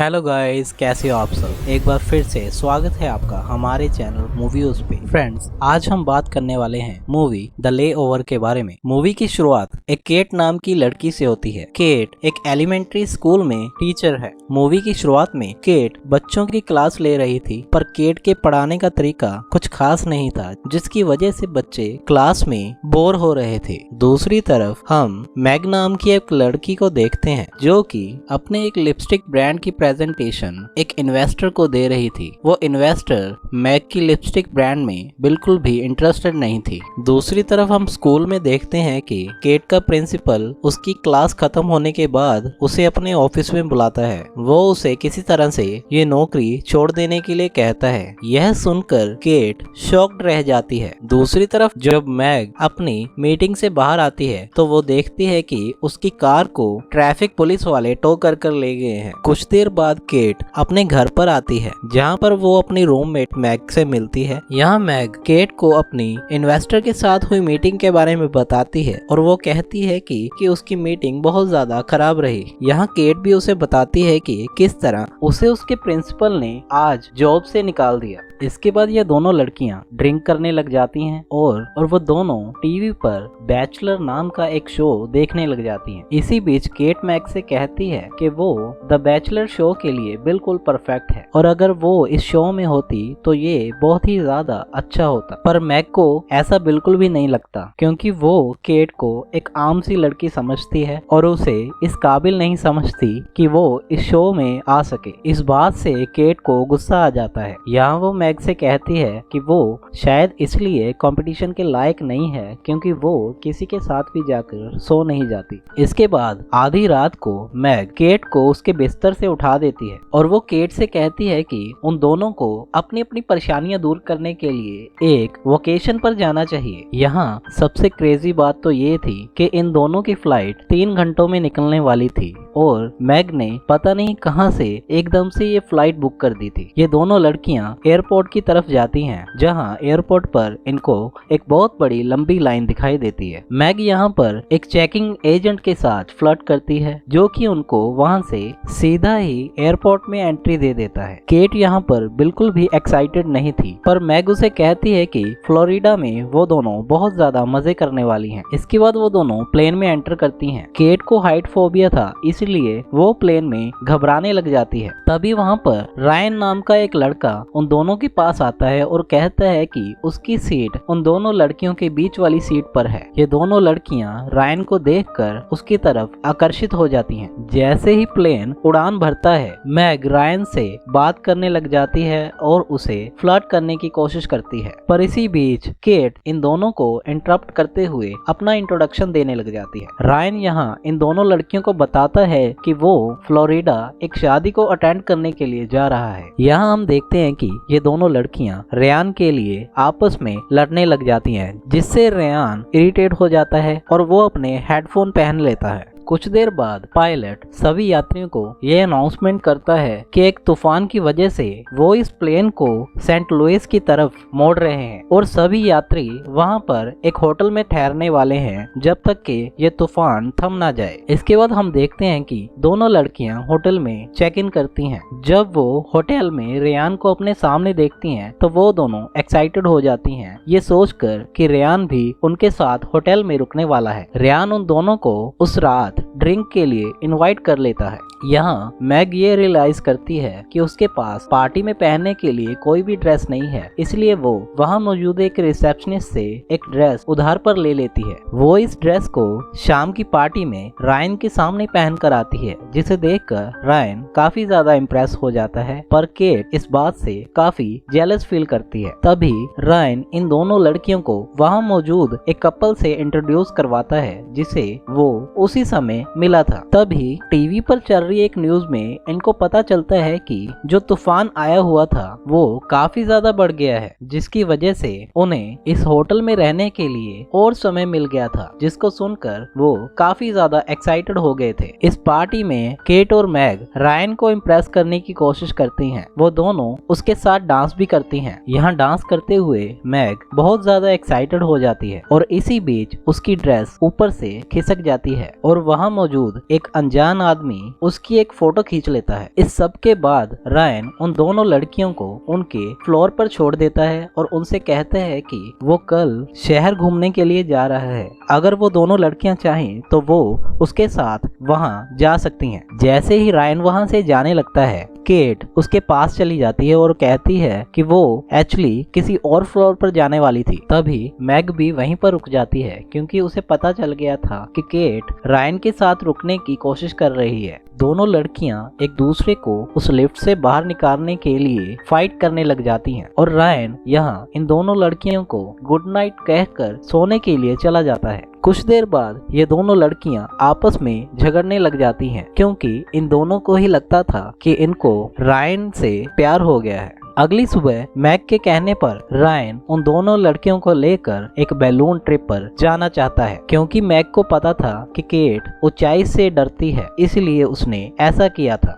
Hello guys, कैसे हो आप सब। एक बार फिर से स्वागत है आपका हमारे चैनल मूवीज पे। फ्रेंड्स, आज हम बात करने वाले हैं मूवी द ले ओवर के बारे में। मूवी की शुरुआत एक केट नाम की लड़की से होती है। केट एक एलिमेंट्री स्कूल में टीचर है। मूवी की शुरुआत में केट बच्चों की क्लास ले रही थी, पर केट के पढ़ाने का तरीका कुछ खास नहीं था, जिसकी वजह से बच्चे क्लास में बोर हो रहे थे। दूसरी तरफ हम मैग नाम की एक लड़की को देखते हैं, जो कि अपने एक लिपस्टिक ब्रांड की प्रेजेंटेशन एक इन्वेस्टर को दे रही थी। वो इन्वेस्टर मैग की लिपस्टिक ब्रांड में बिल्कुल भी इंटरेस्टेड नहीं थी। दूसरी तरफ हम स्कूल में देखते हैं कि केट का प्रिंसिपल उसकी क्लास खत्म होने के बाद उसे अपने ऑफिस में बुलाता है। वो उसे किसी तरह से ये नौकरी छोड़ देने के लिए कहता है। यह सुनकर केट शॉक्ड रह जाती है। दूसरी तरफ जब मैग अपनी मीटिंग से बाहर आती है तो वो देखती है कि उसकी कार को ट्रैफिक पुलिस वाले टो कर ले गए हैं। कुछ देर बाद केट अपने घर पर आती है, जहां पर वो अपनी रूममेट मैग से मिलती है। यहाँ मैग केट को अपनी इन्वेस्टर के साथ हुई मीटिंग के बारे में बताती है और वो कहती है कि उसकी मीटिंग बहुत ज्यादा खराब रही। यहाँ केट भी उसे बताती है कि किस तरह उसे उसके प्रिंसिपल ने आज जॉब से निकाल दिया। इसके बाद ये दोनों लड़कियां ड्रिंक करने लग जाती हैं और वो दोनों टीवी पर बैचलर नाम का एक शो देखने लग जाती हैं। इसी बीच केट मैग से कहती है कि वो द बैचलर शो के लिए बिल्कुल परफेक्ट है और अगर वो इस शो में होती तो ये बहुत ही ज्यादा अच्छा होता। पर मैग को ऐसा बिल्कुल भी नहीं लगता, क्योंकि वो केट को एक आम सी लड़की समझती है और उसे इस काबिल नहीं समझती कि वो इस शो में आ सके। इस बात से केट को गुस्सा आ जाता है। यहाँ वो मैग से कहती है कि वो शायद इसलिए कंपटीशन के लायक नहीं है क्योंकि वो किसी के साथ भी जाकर सो नहीं जाती। इसके बाद आधी रात को मैग केट को उसके बिस्तर से उठा देती है और वो केट से कहती है कि उन दोनों को अपनी अपनी परेशानियां दूर करने के लिए एक वोकेशन पर जाना चाहिए। यहाँ सबसे क्रेजी बात तो ये थी कि इन दोनों की फ्लाइट 3 घंटों में निकलने वाली थी और मैग ने पता नहीं कहां से एकदम से ये फ्लाइट बुक कर दी थी। ये दोनों लड़कियां एयरपोर्ट की तरफ जाती हैं, जहां एयरपोर्ट पर इनको एक बहुत बड़ी लंबी लाइन दिखाई देती है। मैग यहाँ पर एक चेकिंग एजेंट के साथ फ्लर्ट करती है, जो कि उनको वहां से सीधा ही एयरपोर्ट में एंट्री दे देता है। केट यहाँ पर बिल्कुल भी एक्साइटेड नहीं थी, पर मैग उसे कहती है कि फ्लोरिडा में वो दोनों बहुत ज्यादा मजे करने वाली हैं। इसके बाद वो दोनों प्लेन में एंटर करती हैं। केट को हाइट फोबिया था, इसलिए वो प्लेन में घबराने लग जाती है। तभी वहाँ पर रायन नाम का एक लड़का उन दोनों के पास आता है और कहता है कि उसकी सीट उन दोनों लड़कियों के बीच वाली सीट पर है। ये दोनों लड़कियां रायन को देखकर उसकी तरफ आकर्षित हो जाती हैं। जैसे ही प्लेन उड़ान भरता है, मैग रायन से बात करने लग जाती है और उसे फ्लर्ट करने की कोशिश करती है। पर इसी बीच केट इन दोनों को इंटरप्ट करते हुए अपना इंट्रोडक्शन देने लग जाती है। रायन यहाँ इन दोनों लड़कियों को बताता है कि वो फ्लोरिडा एक शादी को अटेंड करने के लिए जा रहा है। यहाँ हम देखते हैं कि ये दोनों लड़कियां रेयान के लिए आपस में लड़ने लग जाती हैं, जिससे रेयान इरिटेट हो जाता है और वो अपने हेडफोन पहन लेता है। कुछ देर बाद पायलट सभी यात्रियों को यह अनाउंसमेंट करता है कि एक तूफान की वजह से वो इस प्लेन को सेंट लुइस की तरफ मोड़ रहे हैं और सभी यात्री वहां पर एक होटल में ठहरने वाले हैं जब तक कि ये तूफान थम ना जाए। इसके बाद हम देखते हैं कि दोनों लड़कियां होटल में चेक इन करती हैं। जब वो होटल में रेयान को अपने सामने देखती हैं तो वो दोनों एक्साइटेड हो जाती हैं, ये सोचकर कि रेयान भी उनके साथ होटल में रुकने वाला है। रेयान उन दोनों को उस रात ड्रिंक के लिए इनवाइट कर लेता है। यहाँ मैग ये रियलाइज करती है कि उसके पास पार्टी में पहनने के लिए कोई भी ड्रेस नहीं है, इसलिए वो वहाँ मौजूद एक रिसेप्शनिस्ट से एक ड्रेस उधार पर ले लेती है। वो इस ड्रेस को शाम की पार्टी में रायन के सामने पहन कर आती है, जिसे देखकर रायन काफी ज्यादा इम्प्रेस हो जाता है, पर केट इस बात से काफी जेलस फील करती है। तभी रायन इन दोनों लड़कियों को वहाँ मौजूद एक कपल से इंट्रोड्यूस करवाता है, जिसे वो उसी समय मिला था। तभी टीवी पर चल रही एक न्यूज में इनको पता चलता है कि जो तूफान आया हुआ था वो काफी ज्यादा बढ़ गया है, जिसकी वजह से उन्हें इस होटल में रहने के लिए और समय मिल गया था, जिसको सुनकर वो काफी ज्यादा एक्साइटेड हो गए थे। इस पार्टी में केट और मैग रायन को इम्प्रेस करने की कोशिश करती हैं। वो दोनों उसके साथ डांस भी करती हैं। यहाँ डांस करते हुए मैग बहुत ज्यादा एक्साइटेड हो जाती है और इसी बीच उसकी ड्रेस ऊपर से खिसक जाती है और वहाँ मौजूद एक अनजान आदमी उस उसकी एक फोटो खींच लेता है। इस सब के बाद रायन उन दोनों लड़कियों को उनके फ्लोर पर छोड़ देता है और उनसे कहता है कि वो कल शहर घूमने के लिए जा रहा है। अगर वो दोनों लड़कियां चाहें तो वो उसके साथ वहां जा सकती हैं। जैसे ही रायन वहां से जाने लगता है, केट उसके पास चली जाती है और कहती है कि वो एक्चुअली किसी और फ्लोर पर जाने वाली थी। तभी मैग भी वहीं पर रुक जाती है क्योंकि उसे पता चल गया था कि केट रायन के साथ रुकने की कोशिश कर रही है। दोनों लड़कियां एक दूसरे को उस लिफ्ट से बाहर निकालने के लिए फाइट करने लग जाती हैं और रायन यहाँ इन दोनों लड़कियों को गुड नाइट कहकर सोने के लिए चला जाता है। कुछ देर बाद ये दोनों लड़कियां आपस में झगड़ने लग जाती हैं क्योंकि इन दोनों को ही लगता था कि इनको रायन से प्यार हो गया है। अगली सुबह मैग के कहने पर रायन उन दोनों लड़कियों को लेकर एक बैलून ट्रिप पर जाना चाहता है क्योंकि मैग को पता था कि केट ऊंचाई से डरती है, इसलिए उसने ऐसा किया था।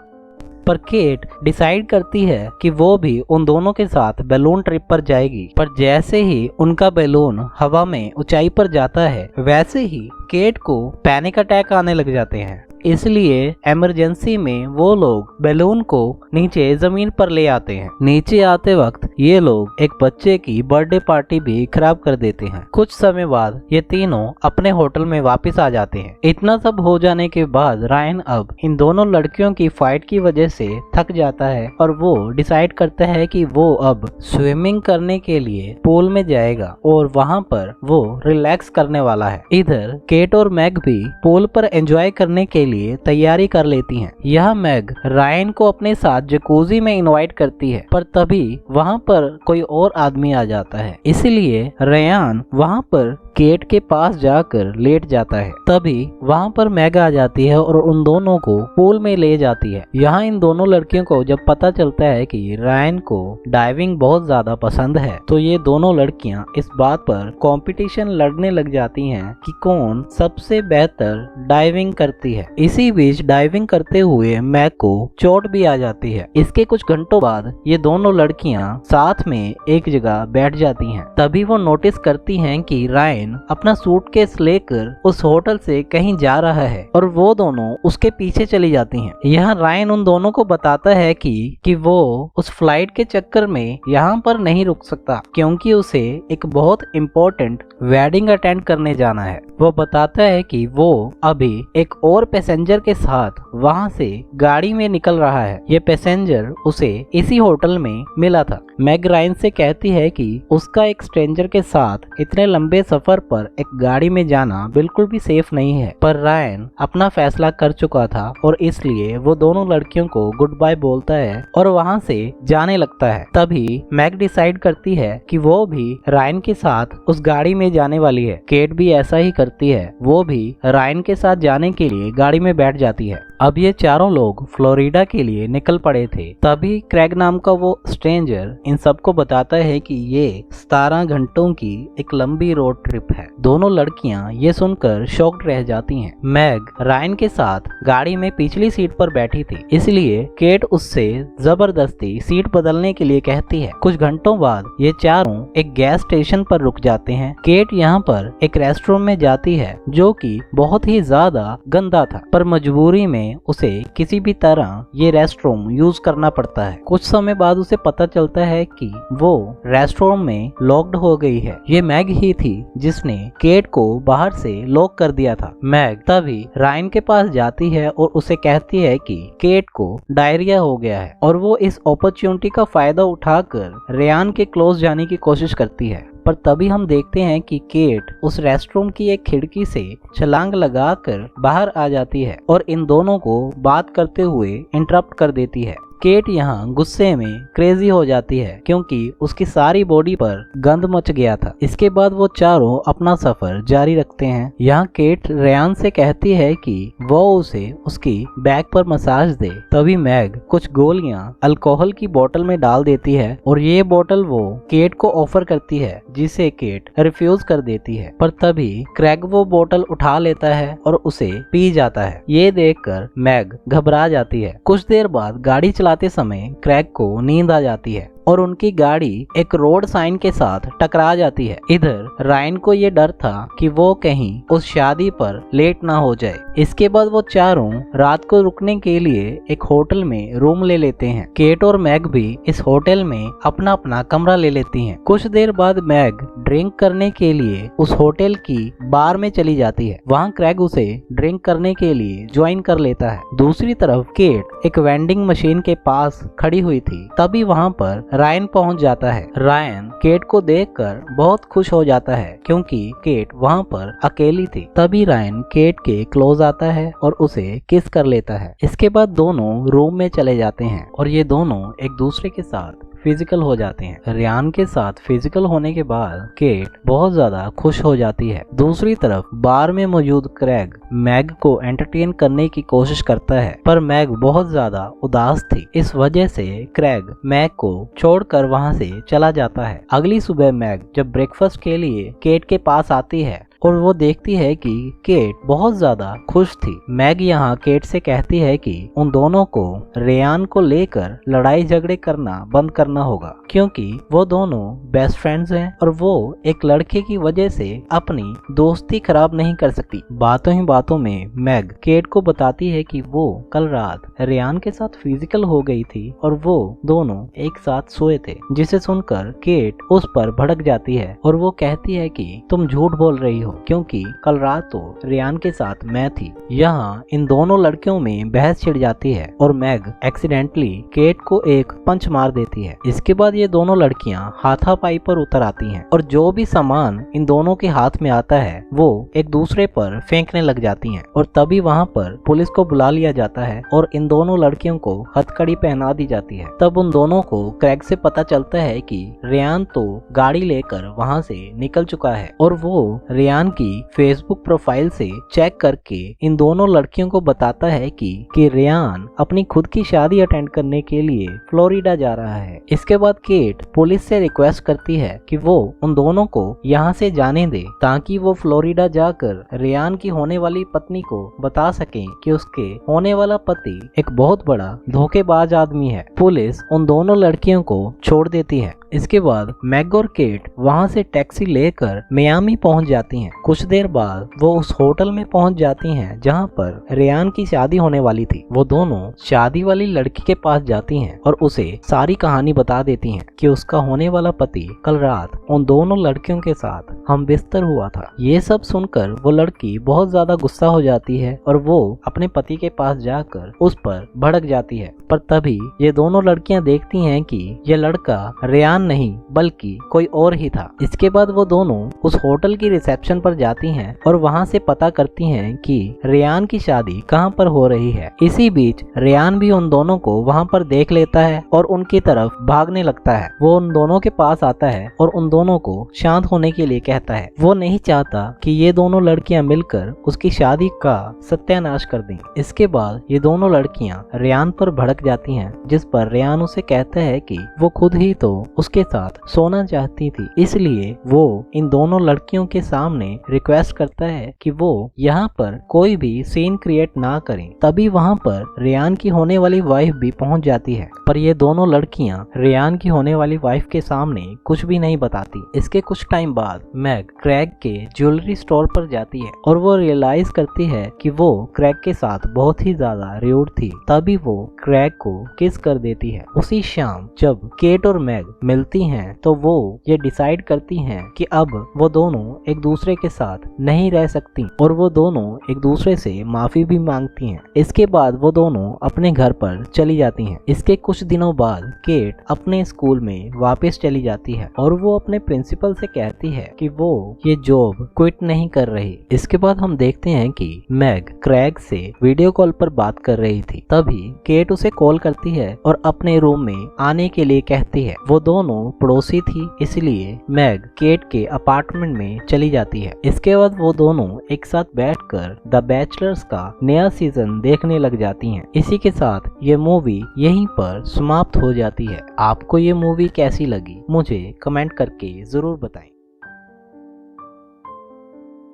पर केट डिसाइड करती है कि वो भी उन दोनों के साथ बैलून ट्रिप पर जाएगी। पर जैसे ही उनका बैलून हवा में ऊंचाई पर जाता है, वैसे ही केट को पैनिक अटैक आने लग जाते हैं। इसलिए इमरजेंसी में वो लोग बैलून को नीचे जमीन पर ले आते हैं। नीचे आते वक्त ये लोग एक बच्चे की बर्थडे पार्टी भी खराब कर देते हैं। कुछ समय बाद ये तीनों अपने होटल में वापस आ जाते हैं। इतना सब हो जाने के बाद रायन अब इन दोनों लड़कियों की फाइट की वजह से थक जाता है और वो डिसाइड करता है कि वो अब स्विमिंग करने के लिए पूल में जाएगा और वहाँ पर वो रिलैक्स करने वाला है। इधर केट और मैग भी पूल पर एंजॉय करने के लिए तैयारी कर लेती हैं। यह मैग रायन को अपने साथ जकूजी में इनवाइट करती है, पर तभी वहाँ पर कोई और आदमी आ जाता है। इसलिए रेयान वहाँ पर केट के पास जाकर लेट जाता है। तभी वहाँ पर मैग आ जाती है और उन दोनों को पूल में ले जाती है। यहाँ इन दोनों लड़कियों को जब पता चलता है कि रायन को डाइविंग बहुत ज्यादा पसंद है, तो ये दोनों लड़कियाँ इस बात पर कंपटीशन लड़ने लग जाती हैं कि कौन सबसे बेहतर डाइविंग करती है। इसी बीच डाइविंग करते हुए मैग को चोट भी आ जाती है। इसके कुछ घंटों बाद ये दोनों लड़कियां साथ में एक जगह बैठ जाती हैं। तभी वो नोटिस करती हैं कि रायन अपना सूटकेस लेकर उस होटल से कहीं जा रहा है और वो दोनों उसके पीछे चली जाती हैं। यहाँ रायन उन दोनों को बताता है कि वो उस फ्लाइट के चक्कर में यहाँ पर नहीं रुक सकता क्योंकि उसे एक बहुत इम्पोर्टेंट वेडिंग अटेंड करने जाना है। वो बताता है कि वो अभी एक और पैसेंजर के साथ वहाँ से गाड़ी में निकल रहा है। ये पैसेंजर उसे इसी होटल में मिला था। मैग रायन से कहती है कि उसका एक स्ट्रेंजर के साथ इतने लंबे सफर पर एक गाड़ी में जाना बिल्कुल भी सेफ नहीं है। पर रायन अपना फैसला कर चुका था और इसलिए वो दोनों लड़कियों को गुड बाय बोलता है और वहाँ से जाने लगता है। तभी मैग डिसाइड करती है कि वो भी रायन के साथ उस गाड़ी में जाने वाली है। केट भी ऐसा ही करती है, वो भी रायन के साथ जाने के लिए गाड़ी में बैठ जाती है। अब ये चारों लोग फ्लोरिडा के लिए निकल पड़े थे। तभी क्रैग नाम का वो स्ट्रेंजर इन सबको बताता है कि ये 17 घंटों की एक लंबी रोड ट्रिप है। दोनों लड़कियां ये सुनकर शॉक्ड रह जाती हैं। मैग रायन के साथ गाड़ी में पिछली सीट पर बैठी थी, इसलिए केट उससे जबरदस्ती सीट बदलने के लिए कहती है। कुछ घंटों बाद ये चारों एक गैस स्टेशन पर रुक जाते हैं। केट यहाँ पर एक रेस्टोरेंट में जाती है जो कि बहुत ही ज्यादा गंदा था, पर मजबूरी में उसे किसी भी तरह ये रेस्टरूम यूज करना पड़ता है। कुछ समय बाद उसे पता चलता है कि वो रेस्टरूम में लॉक्ड हो गई है। ये मैग ही थी जिसने केट को बाहर से लॉक कर दिया था। मैग तभी रायन के पास जाती है और उसे कहती है कि केट को डायरिया हो गया है और वो इस अपॉर्चुनिटी का फायदा उठाकर रेयान के क्लोज जाने की कोशिश करती है। पर तभी हम देखते हैं कि केट उस रेस्टरूम की एक खिड़की से छलांग लगाकर बाहर आ जाती है और इन दोनों को बात करते हुए इंटरप्ट कर देती है। केट यहाँ गुस्से में क्रेजी हो जाती है क्योंकि उसकी सारी बॉडी पर गंद मच गया था। इसके बाद वो चारों अपना सफर जारी रखते हैं। यहाँ केट रेयान से कहती है कि वो उसे उसकी बैक पर मसाज दे। तभी मैग कुछ गोलियां अल्कोहल की बोतल में डाल देती है और ये बोतल वो केट को ऑफर करती है, जिसे केट रिफ्यूज कर देती है। पर तभी क्रैग वो बोतल उठा लेता है और उसे पी जाता है। ये देखकर मैग घबरा जाती है। कुछ देर बाद गाड़ी चलाते समय क्रैग को नींद आ जाती है। और उनकी गाड़ी एक रोड साइन के साथ टकरा जाती है। इधर रायन को ये डर था कि वो कहीं उस शादी पर लेट ना हो जाए। इसके बाद वो चारों रात को रुकने के लिए एक होटल में रूम ले लेते हैं। केट और मैग भी इस होटल में अपना अपना कमरा ले लेती हैं। कुछ देर बाद मैग ड्रिंक करने के लिए उस होटल की बार में चली जाती है। वहाँ क्रैग उसे ड्रिंक करने के लिए ज्वाइन कर लेता है। दूसरी तरफ केट एक वेंडिंग मशीन के पास खड़ी हुई थी। तभी वहाँ पर रायन पहुँच जाता है। रायन केट को देखकर बहुत खुश हो जाता है क्योंकि केट वहाँ पर अकेली थी। तभी रायन केट के क्लोज आता है और उसे किस कर लेता है। इसके बाद दोनों रूम में चले जाते हैं और ये दोनों एक दूसरे के साथ फिजिकल हो जाते हैं। रियान के साथ फिजिकल होने के बाद केट बहुत ज्यादा खुश हो जाती है। दूसरी तरफ बार में मौजूद क्रैग मैग को एंटरटेन करने की कोशिश करता है, पर मैग बहुत ज्यादा उदास थी। इस वजह से क्रैग मैग को छोड़कर वहां से चला जाता है। अगली सुबह मैग जब ब्रेकफास्ट के लिए केट के पास आती है और वो देखती है कि केट बहुत ज्यादा खुश थी। मैग यहाँ केट से कहती है कि उन दोनों को रेयान को लेकर लड़ाई झगड़े करना बंद करना होगा क्योंकि वो दोनों बेस्ट फ्रेंड्स हैं और वो एक लड़के की वजह से अपनी दोस्ती खराब नहीं कर सकती। बातों ही बातों में मैग केट को बताती है कि वो कल रात रेयान के साथ फिजिकल हो गई थी और वो दोनों एक साथ सोए थे, जिसे सुनकर केट उस पर भड़क जाती है और वो कहती है कि तुम झूठ बोल रही हो क्योंकि कल रात तो रेयान के साथ मैं थी। यहाँ इन दोनों लड़कियों में बहस छिड़ जाती है और मैग एक्सीडेंटली केट को एक पंच मार देती है। इसके बाद ये दोनों लड़कियां हाथापाई पर उतर आती हैं और जो भी सामान इन दोनों के हाथ में आता है वो एक दूसरे पर फेंकने लग जाती हैं और तभी वहाँ पर पुलिस को बुला लिया जाता है और इन दोनों लड़कियों को हथकड़ी पहना दी जाती है। तब उन दोनों को क्रैग से पता चलता है कि रेयान तो गाड़ी लेकर वहाँ से निकल चुका है और वो रेयान की फेसबुक प्रोफाइल से चेक करके इन दोनों लड़कियों को बताता है कि रेयान अपनी खुद की शादी अटेंड करने के लिए फ्लोरिडा जा रहा है। इसके बाद केट पुलिस से रिक्वेस्ट करती है कि वो उन दोनों को यहाँ से जाने दे ताकि वो फ्लोरिडा जाकर रेयान की होने वाली पत्नी को बता सके कि उसके होने वाला पति एक बहुत बड़ा धोखेबाज आदमी है। पुलिस उन दोनों लड़कियों को छोड़ देती है। इसके बाद मैग और केट वहाँ से टैक्सी लेकर मियामी पहुँच जाती हैं। कुछ देर बाद वो उस होटल में पहुँच जाती हैं जहाँ पर रेयान की शादी होने वाली थी। वो दोनों शादी वाली लड़की के पास जाती हैं और उसे सारी कहानी बता देती हैं कि उसका होने वाला पति कल रात उन दोनों लड़कियों के साथ हम बिस्तर हुआ था। ये सब सुनकर वो लड़की बहुत ज्यादा गुस्सा हो जाती है और वो अपने पति के पास जाकर उस पर भड़क जाती है। पर तभी ये दोनों लड़कियां देखती हैं कि ये लड़का रेयान नहीं बल्कि कोई और ही था। इसके बाद वो दोनों उस होटल की रिसेप्शन पर जाती हैं और वहाँ से पता करती हैं कि रेयान की शादी कहाँ पर हो रही है। इसी बीच रेयान भी उन दोनों को वहाँ पर देख लेता है और उनकी तरफ भागने लगता है। वो उन दोनों के पास आता है और उन दोनों को शांत होने के लिए कहता है। वो नहीं चाहता कि ये दोनों लड़कियां मिलकर उसकी शादी का सत्यानाश कर दें। इसके बाद ये दोनों लड़कियां रेयान पर भड़क जाती हैं, जिस पर रेयान उसे कहता है कि वो खुद ही तो उसके साथ सोना चाहती थी, इसलिए वो इन दोनों लड़कियों के सामने रिक्वेस्ट करता है कि वो यहाँ पर कोई भी सीन क्रिएट ना करें। तभी वहाँ पर रेयान की होने वाली वाइफ भी पहुँच जाती है, पर ये दोनों लड़कियां रेयान की होने वाली वाइफ के सामने कुछ भी नहीं बताती। इसके कुछ टाइम बाद मैग क्रैग के ज्वेलरी स्टोर पर जाती है और वो रियलाइज करती है कि वो क्रैग के साथ बहुत ही ज्यादा रूड थी। तभी वो क्रैग को किस कर देती है। उसी शाम जब केट और मैग मिलती हैं तो वो ये डिसाइड करती हैं कि अब वो दोनों एक दूसरे के साथ नहीं रह सकती और वो दोनों एक दूसरे से माफी भी मांगती हैं। इसके बाद वो दोनों अपने घर पर चली जाती हैं। इसके कुछ दिनों बाद केट अपने स्कूल में वापस चली जाती है और वो अपने प्रिंसिपल से कहती है कि वो ये जॉब क्विट नहीं कर रही। इसके बाद हम देखते हैं कि मैग क्रैग से वीडियो कॉल पर बात कर रही थी। तभी केट उसे कॉल करती है और अपने रूम में आने के लिए कहती है। वो दोनों पड़ोसी थी, इसलिए मैग केट के अपार्टमेंट में चली जाती है। इसके बाद वो दोनों एक साथ बैठकर द बैचलर्स का नया सीजन देखने लग जाती हैं। इसी के साथ ये मूवी यहीं पर समाप्त हो जाती है। आपको ये मूवी कैसी लगी मुझे कमेंट करके जरूर बताएं।